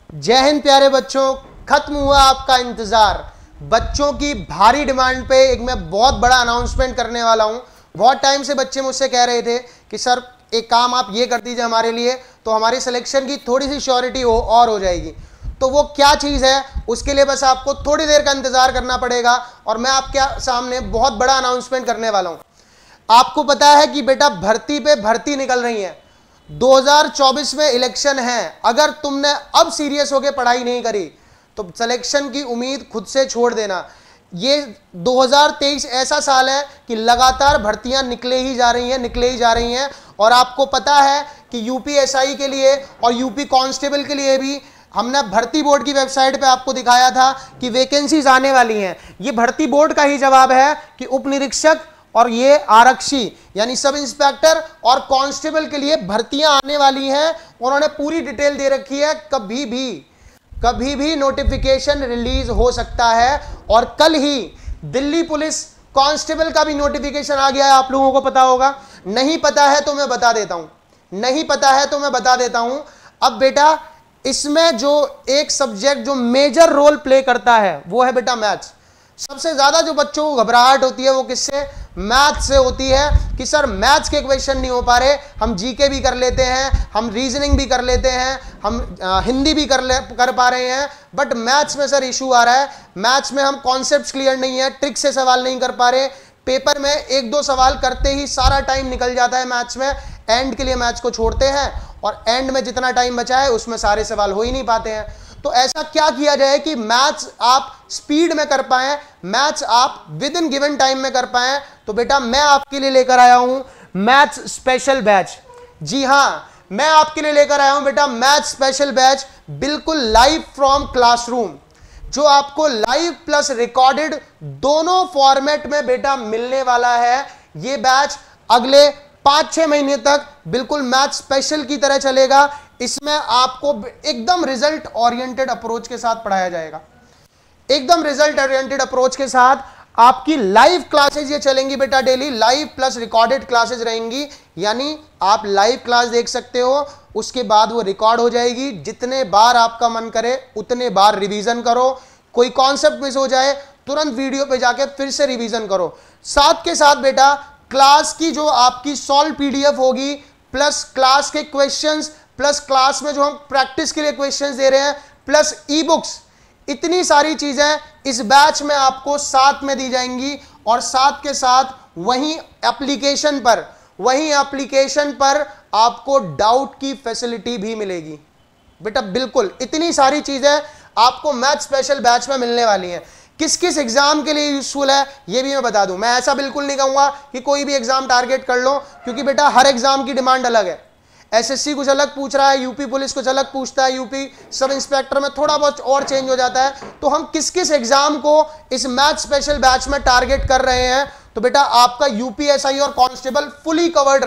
जय हिंद प्यारे बच्चों, खत्म हुआ आपका इंतजार। बच्चों की भारी डिमांड पे एक मैं बहुत बड़ा अनाउंसमेंट करने वाला हूं। बहुत टाइम से बच्चे मुझसे कह रहे थे कि सर एक काम आप ये कर दीजिए हमारे लिए, तो हमारी सिलेक्शन की थोड़ी सी श्योरिटी हो जाएगी। तो वो क्या चीज़ है, उसके लिए बस आपको थोड़ी देर का इंतजार करना पड़ेगा और मैं आपके सामने बहुत बड़ा अनाउंसमेंट करने वाला हूं। आपको पता है कि बेटा भर्ती पे भर्ती निकल रही है, 2024 में इलेक्शन है। अगर तुमने अब सीरियस होकर पढ़ाई नहीं करी तो सिलेक्शन की उम्मीद खुद से छोड़ देना। ये 2023 ऐसा साल है कि लगातार भर्तियां निकले ही जा रही हैं। और आपको पता है कि यूपीएसआई के लिए और यूपी कांस्टेबल के लिए भी हमने भर्ती बोर्ड की वेबसाइट पे आपको दिखाया था कि वैकेंसीज आने वाली हैं। ये भर्ती बोर्ड का ही जवाब है कि उप निरीक्षक और ये आरक्षी यानी सब इंस्पेक्टर और कांस्टेबल के लिए भर्तियां आने वाली हैं। उन्होंने पूरी डिटेल दे रखी है, कभी भी नोटिफिकेशन रिलीज हो सकता है। और कल ही दिल्ली पुलिस कांस्टेबल का भी नोटिफिकेशन आ गया है। आप लोगों को पता होगा, नहीं पता है तो मैं बता देता हूं। अब बेटा इसमें जो एक सब्जेक्ट जो मेजर रोल प्ले करता है वो है बेटा मैथ्स। सबसे ज्यादा जो बच्चों को घबराहट होती है वो किससे? मैथ से होती है कि सर मैथ्स के क्वेश्चन नहीं हो पा रहे। हम जीके भी कर लेते हैं, हम रीजनिंग भी कर लेते हैं, हम हिंदी भी कर पा रहे हैं, बट मैथ्स में सर इशू आ रहा है। मैथ्स में हम कॉन्सेप्ट्स क्लियर नहीं है, ट्रिक से सवाल नहीं कर पा रहे। पेपर में एक दो सवाल करते ही सारा टाइम निकल जाता है मैथ्स में। एंड के लिए मैथ्स को छोड़ते हैं और एंड में जितना टाइम बचा है उसमें सारे सवाल हो ही नहीं पाते हैं। तो ऐसा क्या किया जाए कि मैथ्स आप स्पीड में कर पाएं, मैथ्स आप विद इन गिवन टाइम में कर पाएं? तो बेटा मैं आपके लिए लेकर आया हूं मैथ्स स्पेशल बैच। जी हां, मैं आपके लिए लेकर आया हूं बेटा मैथ्स स्पेशल बैच, बिल्कुल लाइव फ्रॉम क्लासरूम, जो आपको लाइव प्लस रिकॉर्डेड दोनों फॉर्मेट में बेटा मिलने वाला है। ये बैच अगले 5-6 महीने तक बिल्कुल मैथ स्पेशल की तरह चलेगा। इसमें आपको एकदम रिजल्ट ओरिएंटेड अप्रोच के साथ पढ़ाया जाएगा, एकदम रिजल्ट ओरिएंटेड अप्रोच के साथ। आपकी लाइव क्लासेज ये चलेंगी बेटा, daily live plus recorded classes रहेंगी। यानी आप लाइव क्लास देख सकते हो, उसके बाद वो रिकॉर्ड हो जाएगी। जितने बार आपका मन करे उतने बार रिवीजन करो। कोई कॉन्सेप्ट मिस हो जाए तुरंत वीडियो पे जाके फिर से रिवीजन करो। साथ के साथ बेटा क्लास की जो आपकी सॉल्व पीडीएफ होगी, प्लस क्लास के क्वेश्चंस, प्लस क्लास में जो हम प्रैक्टिस के लिए क्वेश्चंस दे रहे हैं, प्लस ई बुक्स, इतनी सारी चीजें इस बैच में आपको साथ में दी जाएंगी। और साथ के साथ वहीं एप्लीकेशन पर आपको डाउट की फैसिलिटी भी मिलेगी बेटा। बिल्कुल इतनी सारी चीजें आपको मैथ स्पेशल बैच में मिलने वाली हैं। किस किस एग्जाम के लिए यूजफुल है ये भी मैं बता दूं। मैं ऐसा बिल्कुल नहीं कहूंगा कि कोई भी एग्जाम टारगेट कर लो, क्योंकि बेटा हर एग्जाम की डिमांड अलग है। एसएससी कुछ अलग पूछ रहा है, यूपी पुलिस कुछ अलग पूछता है, यूपी सब इंस्पेक्टर में थोड़ा बहुत और चेंज हो जाता है। तो हम किस किस एग्जाम को इस मैथ स्पेशल बैच में टारगेट कर रहे हैं, तो बेटा आपका यूपीएसआई और कांस्टेबल फुली कवर्ड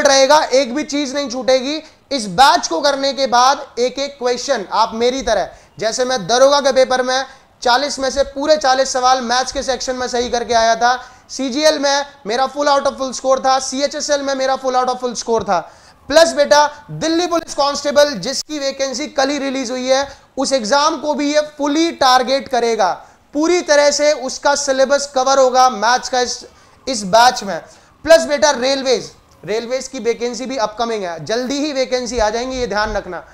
रहेगा, एक भी चीज नहीं छूटेगी। इस बैच को करने के बाद एक एक क्वेश्चन आप मेरी तरह, जैसे मैं दरोगा के पेपर में 40 में से पूरे 40 सवाल मैथ्स के सेक्शन में सही करके आया था, सीजीएल में मेरा full out of full score था, सीएचएसएल में मेरा full out of full score था, प्लस बेटा दिल्ली पुलिस कांस्टेबल जिसकी वैकेंसी कल ही रिलीज हुई है, उस एग्जाम को भी ये फुली टारगेट करेगा। पूरी तरह से उसका सिलेबस कवर होगा मैथ्स का इस बैच में। प्लस बेटा रेलवेज की वैकेंसी भी अपकमिंग है, जल्दी ही वैकेंसी आ जाएंगी, ये ध्यान रखना।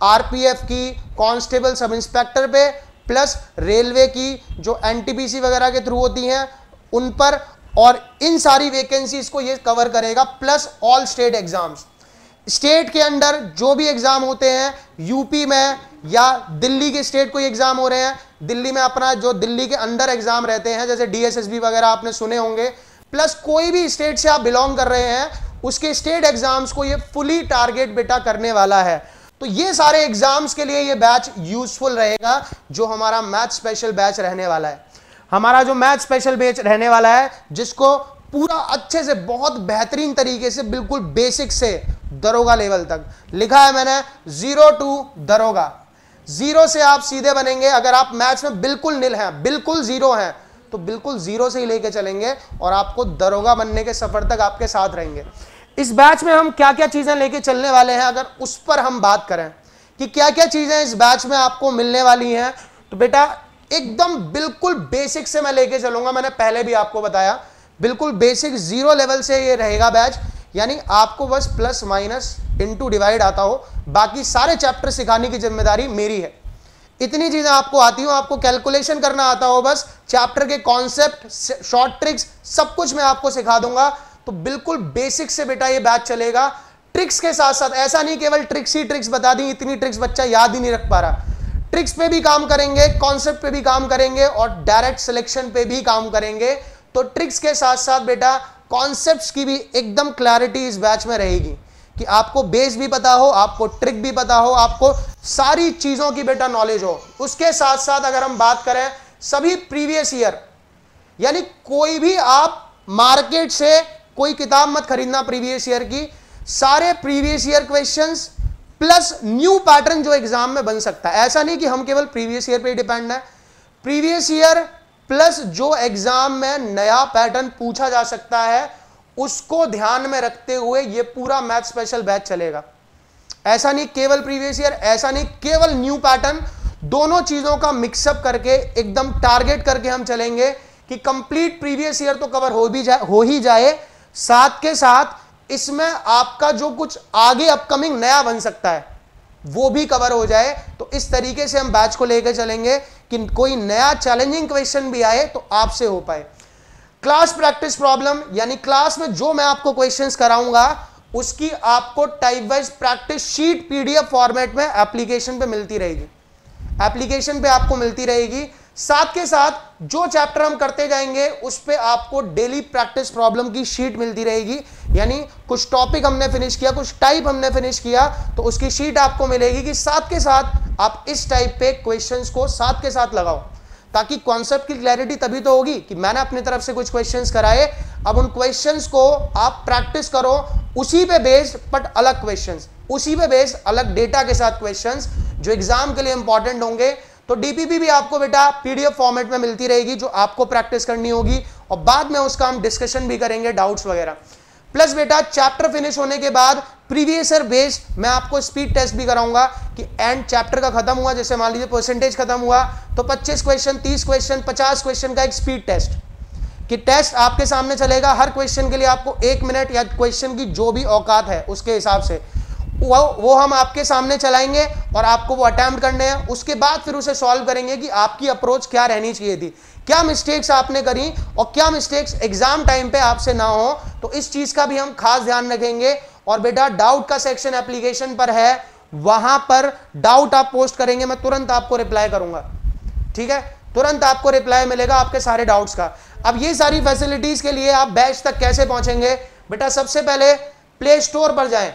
आरपीएफ की, कांस्टेबल, सब इंस्पेक्टर पे, प्लस रेलवे की जो एनटीपीसी वगैरह के थ्रू होती हैं उन पर, और इन सारी वैकेंसीज को ये कवर करेगा। Plus all state exams, state के अंडर जो भी एग्जाम होते हैं, यूपी में या दिल्ली के स्टेट कोई एग्जाम हो रहे हैं, दिल्ली में अपना जो दिल्ली के अंडर एग्जाम रहते हैं जैसे डीएसएसबी वगैरह आपने सुने होंगे, प्लस कोई भी स्टेट से आप बिलोंग कर रहे हैं उसके स्टेट एग्जाम्स को ये फुली टारगेट बेटा करने वाला है। तो ये सारे एग्जाम्स के लिए ये बैच यूजफुल रहेगा, जो हमारा मैथ स्पेशल बैच रहने वाला है। हमारा जो मैथ स्पेशल बैच रहने वाला है, जिसको पूरा अच्छे से बहुत बेहतरीन तरीके से बिल्कुल बेसिक से दरोगा लेवल तक लिखा है मैंने, 0 to दरोगा। 0 से आप सीधे बनेंगे। अगर आप मैथ्स में बिल्कुल निल हैं, बिल्कुल 0 हैं, तो बिल्कुल 0 से ही लेके चलेंगे और आपको दरोगा बनने के सफर तक आपके साथ रहेंगे। इस बैच में हम क्या क्या चीजें लेके चलने वाले हैं, अगर उस पर हम बात करें कि क्या क्या चीजें इस बैच में आपको मिलने वाली हैं। तो बेटा एकदम बिल्कुल बेसिक से मैं लेके चलूंगा, मैंने पहले भी आपको बताया, बिल्कुल बेसिक 0 लेवल से ये रहेगा बैच, यानी आपको बस प्लस माइनस इनटू डिवाइड आता हो, बाकी सारे चैप्टर सिखाने की जिम्मेदारी मेरी है। इतनी चीजें आपको आती हो, आपको कैलकुलेशन करना आता हो, बस चैप्टर के कॉन्सेप्ट, शॉर्ट ट्रिक्स, सब कुछ मैं आपको सिखा दूंगा। तो बिल्कुल बेसिक से बेटा ये बैच चलेगा, ट्रिक्स के साथ साथ। ऐसा नहीं केवल ट्रिक्स ही ट्रिक्स बता दी, इतनी ट्रिक्स बच्चा याद ही नहीं रख पा रहा। ट्रिक्स पे भी काम करेंगे, कॉन्सेप्ट पे भी काम करेंगे और डायरेक्ट सिलेक्शन पे भी काम करेंगे। तो ट्रिक्स के साथ साथ बेटा कॉन्सेप्ट्स की भी एकदम क्लैरिटी इस बैच में रहेगी कि आपको बेस भी पता हो, आपको ट्रिक भी पता हो, आपको सारी चीजों की बेटा नॉलेज हो। उसके साथ साथ अगर हम बात करें सभी प्रीवियस ईयर, यानी कोई भी आप मार्केट से कोई किताब मत खरीदना प्रीवियस ईयर की, सारे previous year questions plus new pattern जो एग्जाम में बन सकता है। ऐसा नहीं कि हम केवल प्रीवियस ईयर पे ही डिपेंड है, प्रीवियस ईयर प्लस जो एग्जाम में नया पैटर्न पूछा जा सकता है उसको ध्यान में रखते हुए ये पूरा मैथ स्पेशल बैच चलेगा। ऐसा नहीं केवल प्रीवियस ईयर, ऐसा नहीं केवल न्यू पैटर्न, दोनों चीजों का मिक्सअप करके एकदम टारगेट करके हम चलेंगे कि कंप्लीट प्रीवियस ईयर तो कवर हो ही जाए, साथ के साथ इसमें आपका जो कुछ आगे अपकमिंग नया बन सकता है वो भी कवर हो जाए। तो इस तरीके से हम बैच को लेकर चलेंगे कि कोई नया चैलेंजिंग क्वेश्चन भी आए तो आपसे हो पाए। क्लास प्रैक्टिस प्रॉब्लम, यानी क्लास में जो मैं आपको क्वेश्चंस कराऊंगा उसकी आपको type wise practice sheet PDF format में एप्लीकेशन पे मिलती रहेगी, एप्लीकेशन पे आपको मिलती रहेगी। साथ के साथ जो चैप्टर हम करते जाएंगे उस पे आपको डेली प्रैक्टिस प्रॉब्लम की शीट मिलती रहेगी, यानी कुछ टॉपिक हमने फिनिश किया, कुछ टाइप हमने फिनिश किया तो उसकी शीट आपको मिलेगी कि साथ के साथ आप इस टाइप पे क्वेश्चंस को साथ के साथ लगाओ, ताकि कॉन्सेप्ट की क्लैरिटी तभी तो होगी कि मैंने अपनी तरफ से कुछ क्वेश्चंस कराए, अब उन क्वेश्चंस को आप प्रैक्टिस करो, उसी पे बेस्ड बट अलग क्वेश्चंस, उसी पे बेस्ड अलग डेटा के साथ क्वेश्चंस जो एग्जाम के लिए इंपॉर्टेंट होंगे। तो डीपीपी भी आपको बेटा पीडीएफ फॉर्मेट में मिलती रहेगी जो आपको प्रैक्टिस करनी होगी और बाद में उसका हम डिस्कशन भी करेंगे, डाउट्स वगैरह। प्लस बेटा चैप्टर फिनिश होने के बाद प्रीवियस ईयर बेस्ड मैं आपको स्पीड टेस्ट भी कराऊंगा कि एंड चैप्टर का खत्म हुआ, जैसे मान लीजिए परसेंटेज खत्म हुआ तो 25 क्वेश्चन, 30 क्वेश्चन, 50 क्वेश्चन का एक स्पीड टेस्ट, कि टेस्ट आपके सामने चलेगा। हर क्वेश्चन के लिए आपको 1 मिनट या क्वेश्चन की जो भी औकात है उसके हिसाब से वो हम आपके सामने चलाएंगे और आपको वो अटेम्प्ट करने हैं। उसके बाद फिर उसे सॉल्व करेंगे कि आपकी अप्रोच क्या रहनी चाहिए थी, क्या मिस्टेक्स आपने करी और क्या मिस्टेक्स एग्जाम टाइम पे आपसे ना हो। तो इस चीज का भी हम खास ध्यान रखेंगे। और बेटा डाउट का सेक्शन एप्लीकेशन पर है, वहां पर डाउट आप पोस्ट करेंगे, मैं तुरंत आपको रिप्लाई करूंगा, ठीक है, तुरंत आपको रिप्लाई मिलेगा आपके सारे डाउट्स का। अब ये सारी फैसिलिटीज के लिए आप बैच तक कैसे पहुंचेंगे? बेटा सबसे पहले प्ले स्टोर पर जाएं,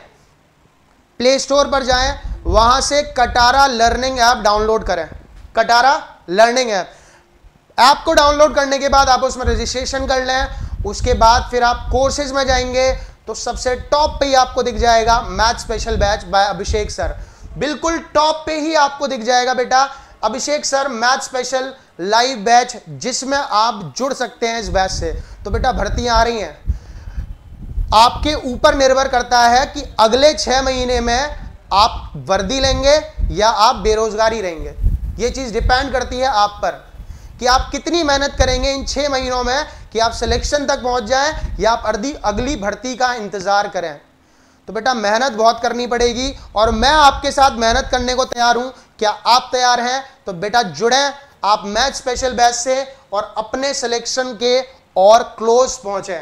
प्ले स्टोर पर जाएं, वहां से कटारा लर्निंग ऐप डाउनलोड करें। कटारा लर्निंग ऐप को डाउनलोड करने के बाद आप उसमें रजिस्ट्रेशन कर लें। उसके बाद फिर आप कोर्सेज में जाएंगे तो सबसे टॉप पे ही आपको दिख जाएगा math special batch by Abhishek sir, बिल्कुल टॉप पे ही आपको दिख जाएगा बेटा Abhishek sir math special live batch, जिसमें आप जुड़ सकते हैं इस बैच से। तो बेटा भर्तियां आ रही हैं, आपके ऊपर निर्भर करता है कि अगले 6 महीने में आप वर्दी लेंगे या आप बेरोजगारी रहेंगे। ये चीज डिपेंड करती है आप पर कि आप कितनी मेहनत करेंगे इन 6 महीनों में कि आप सिलेक्शन तक पहुंच जाएं या आप अगली भर्ती का इंतजार करें। तो बेटा मेहनत बहुत करनी पड़ेगी और मैं आपके साथ मेहनत करने को तैयार हूं। क्या आप तैयार हैं? तो बेटा जुड़ें आप मैथ स्पेशल बैच से और अपने सिलेक्शन के और क्लोज पहुंचे।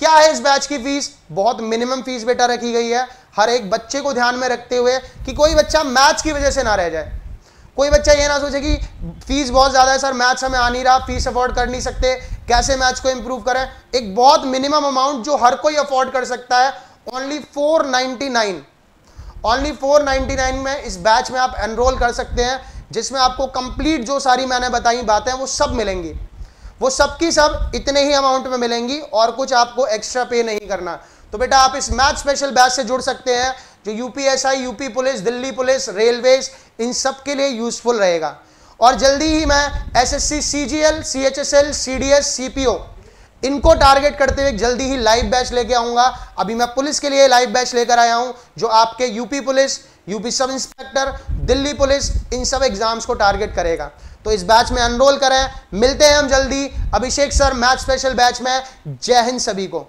क्या है इस बैच की फीस? बहुत मिनिमम फीस बेटा रखी गई है, हर एक बच्चे को ध्यान में रखते हुए कि कोई बच्चा मैथ्स की वजह से ना रह जाए। कोई बच्चा ये ना सोचे कि फीस बहुत ज्यादा है सर, मैथ्स हमें आ नहीं रहा, फीस अफोर्ड कर नहीं सकते, कैसे मैथ्स को इंप्रूव करें। एक बहुत मिनिमम अमाउंट जो हर कोई अफोर्ड कर सकता है, ओनली 499, ओनली 499 में इस बैच में आप एनरोल कर सकते हैं, जिसमें आपको कंप्लीट जो सारी मैंने बताई बातें वो सब मिलेंगी, वो सब की सब इतने ही अमाउंट में मिलेंगी और कुछ आपको एक्स्ट्रा पे नहीं करना। तो बेटा आप इस मैथ स्पेशल बैच से जुड़ सकते हैं जो UPSI, UP police, Delhi police, railways, इन सब के लिए यूजफुल रहेगा। और जल्दी ही मैं SSC, CGL, CHSL, CDS, CPO इनको टारगेट करते हुए जल्दी ही लाइव बैच लेके आऊंगा। अभी मैं पुलिस के लिए लाइव बैच लेकर आया हूं जो आपके UP police, UP sub inspector, Delhi police, इन सब एग्जाम्स को टारगेट करेगा। तो इस बैच में एनरोल करें। मिलते हैं हम जल्दी अभिषेक सर मैथ स्पेशल बैच में। जय हिंद सभी को।